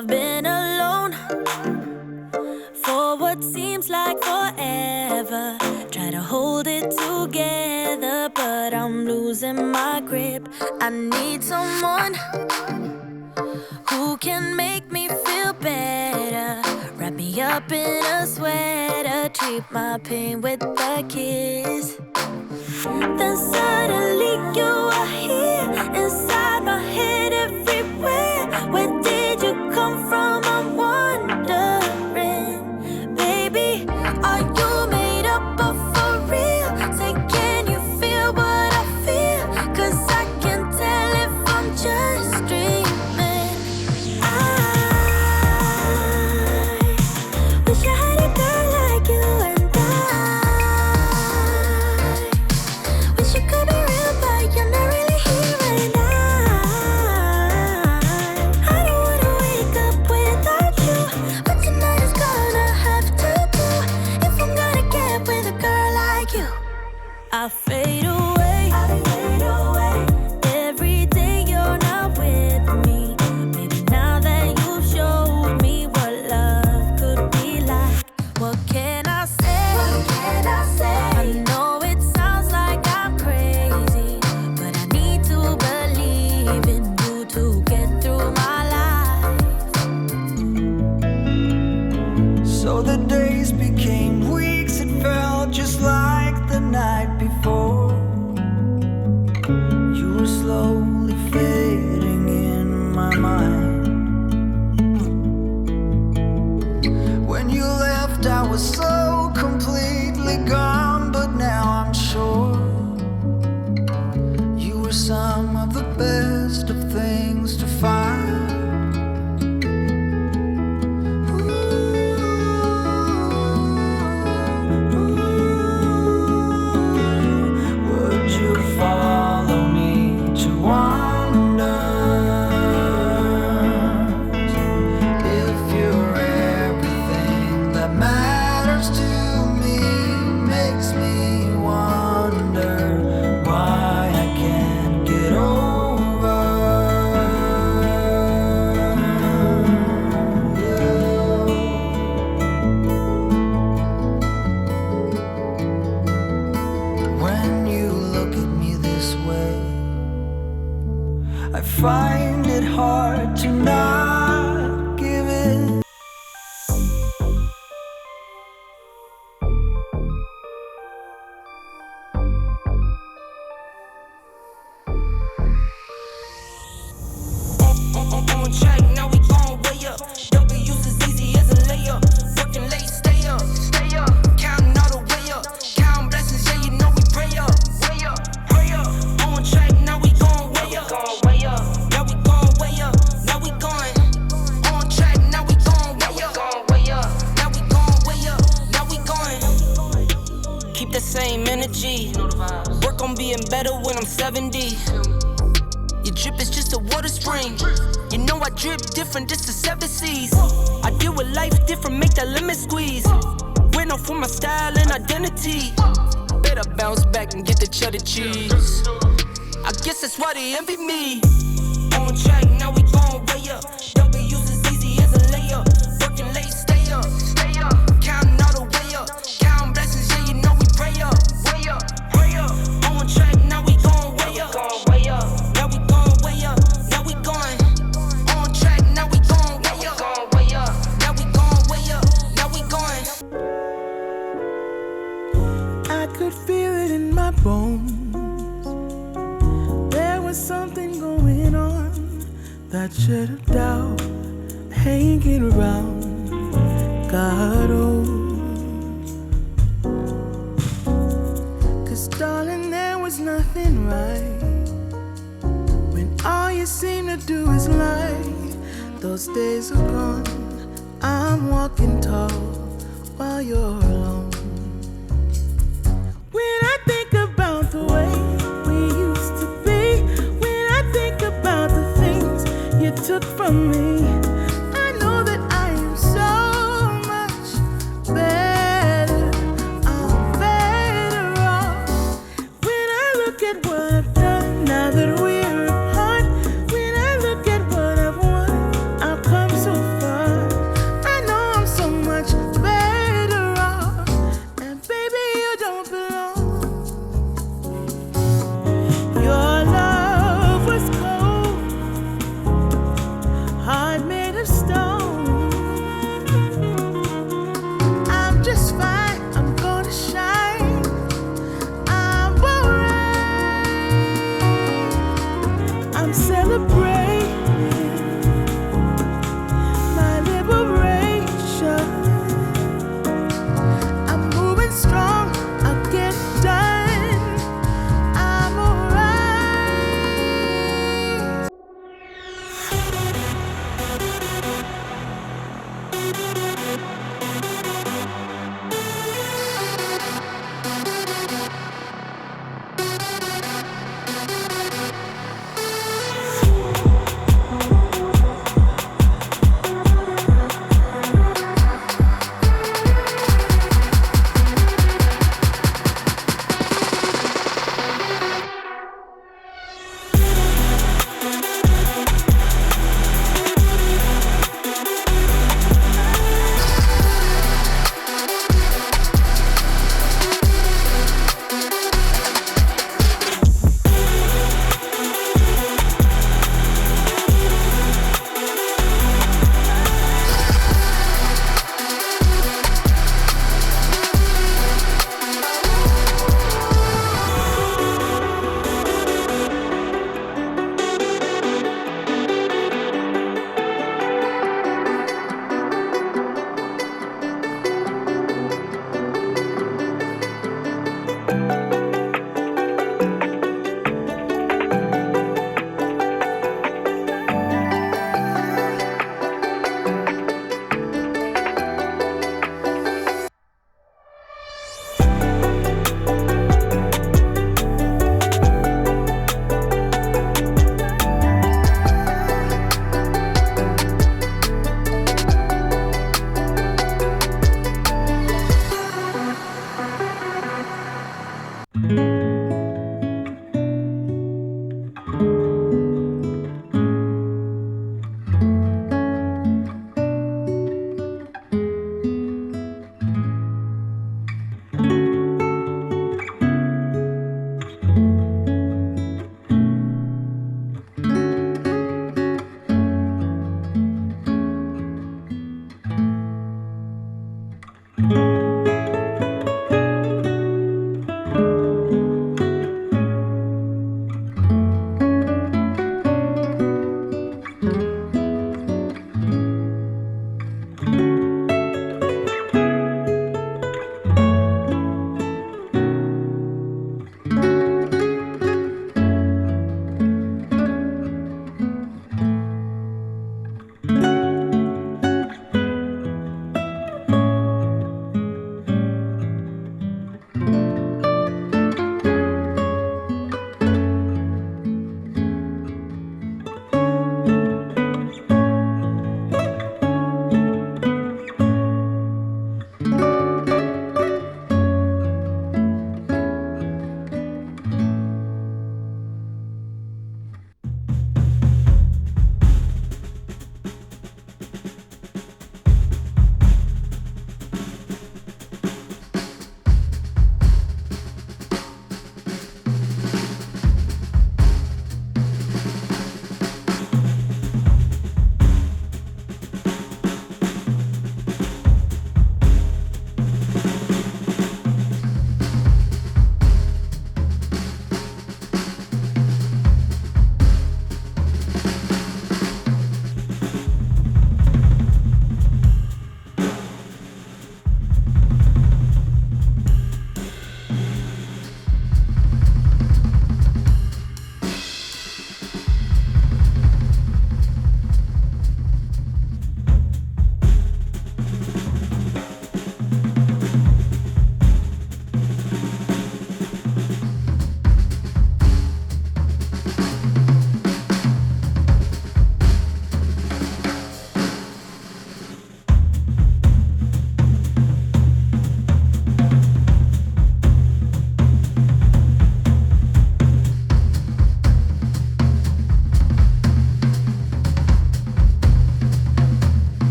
I've been alone for what seems like forever. Try to hold it together, but I'm losing my grip. I need someone who can make me feel better. Wrap me up in a sweater, treat my pain with a kiss. Then suddenly you are here, inside my head, everywhere. Where did you come from? I'm wondering, baby, are you made up of for real? Say, can you feel what I feel? 'Cause I can tell if I'm just dreaming. I wish I had a girl like you, and I wish you could be real, but you're not really here right now. I don't wanna wake up without you, but tonight is gonna have to do if I'm gonna get with a girl like you. I fade away every day you're not with me. Maybe now that you've showed me what love could be like, what can I say? I know it sounds like I'm crazy, but I need to believe in you to get through my life. So the days became weeks, it felt just like the night before. You were slowly fading in my mind. When you left, I was so completely gone, but now I'm sure you were some of the best of things to find. Would you follow me to wonders? If you're everything that matters to me, makes me wonder why I can't get over you. When you look at me this way, I find it hard to not give it. On track, now we gon' way up. W's as easy as a layup. Working late, stay up. Counting all the way up. Counting blessings, yeah, you know we pray up. Pray up. On track, now we gon' way up. Now we gon' way up. Now we going. On track, now we gon' way up. Now we gon' way up. Now we going. Keep the same energy. Work on being better when I'm 70. Your drip is just a water spring. You know I drip different, this is 7 seas. I deal with life different, make that lemon squeeze. Went off for my style and identity. Better bounce back and get the cheddar cheese. I guess that's why they envy me. On track, now we gon' way up. W's as easy as a layup. Working late, stay up. Counting all the way up. Counting blessings, yeah, you know we pray up. Pray up. On track, now we gon' way up. Now we gon' way up. Now we going. On track, now we gon' way up. Now we gon' way up. Now we going. I could feel it in my bones. There was something going on that should have doubt hanging around. God, oh. 'Cause darling, there was nothing right when all you seem to do is lie. Those days are gone. I'm walking tall while you're alone. When I think about the way we used to be, when I think about the things you took from me,